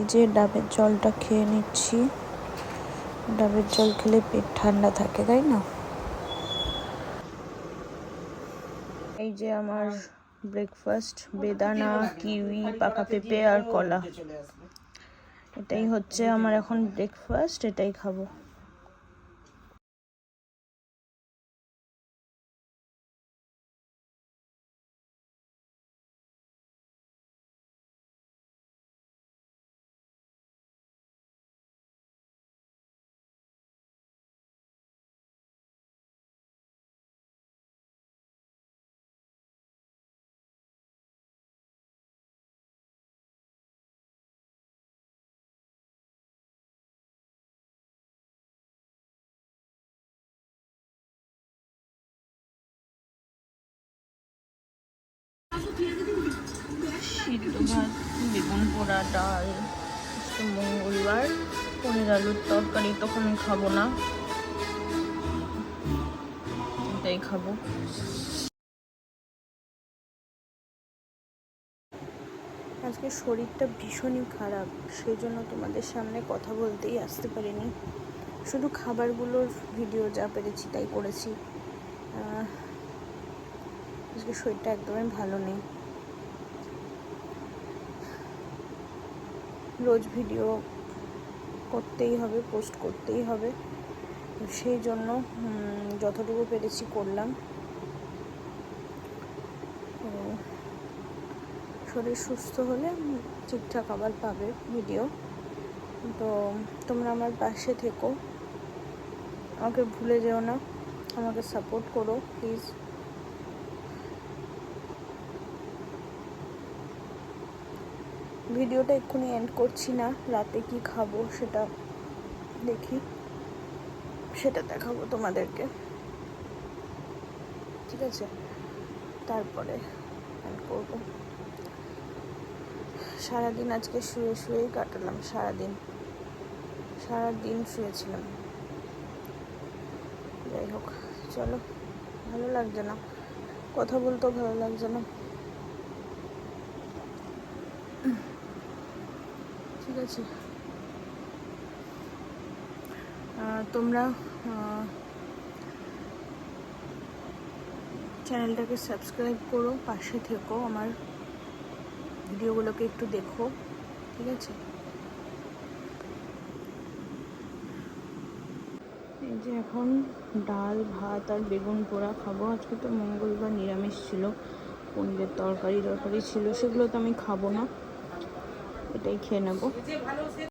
এই যে ডাবের জলটা খেয়ে নিচ্ছি। ডাবের জল খেলে পেট ঠান্ডা থাকে, তাই না? এই যে আমার ব্রেকফাস্ট, বেদানা, কিউই, পাকা পেঁপে আর কলা। এটাই হচ্ছে আমার এখন ব্রেকফাস্ট, এটাই খাবো। সিদ্ধ ভাত, বেগুন পোড়া, ডাল, মঙ্গলবার, পনির আলুর তরকারি তখন খাবো না, এটাই খাবো। আজকে শরীরটা ভীষণই খারাপ, সেই জন্য তোমাদের সামনে কথা বলতেই আসতে পারিনি। শুধু খাবারগুলোর ভিডিও যা পেরেছি তাই করেছি। আজকে শরীরটা একদমই ভালো নেই। রোজ ভিডিও করতেই হবে, পোস্ট করতেই হবে, সেই জন্য যতটুকু পেরেছি করলাম। শরীর সুস্থ হলে ঠিকঠাক আবার পাবে ভিডিও। তো তোমরা আমার পাশে থেকো, আমাকে ভুলে যেও না, আমাকে সাপোর্ট করো প্লিজ। ভিডিওটা এক্ষুনি এন্ড করছি না, রাতে কি খাবো সেটা দেখি, সেটা দেখাবো তোমাদেরকে, ঠিক আছে? তারপরে এন্ড করবো। সারাদিন আজকে শুয়ে শুয়েই কাটালাম, সারাদিন শুয়েছিলাম। যাই হোক, চলো, ভালো লাগছে না, কথা বলতেও ভালো লাগছে না, ঠিক আছে? তোমরা চ্যানেলটাকে সাবস্ক্রাইব করো, পাশে থেকো, আমার ভিডিওগুলোকে একটু দেখো, ঠিক আছে? এই যে এখন ডাল, ভাত আর বেগুন পোড়া খাবো। আজকে তো মঙ্গলবার, নিরামিষ ছিল, পনিরের তরকারি ছিল, সেগুলো তো আমি খাবো না, এটাই খেয়ে নেবো।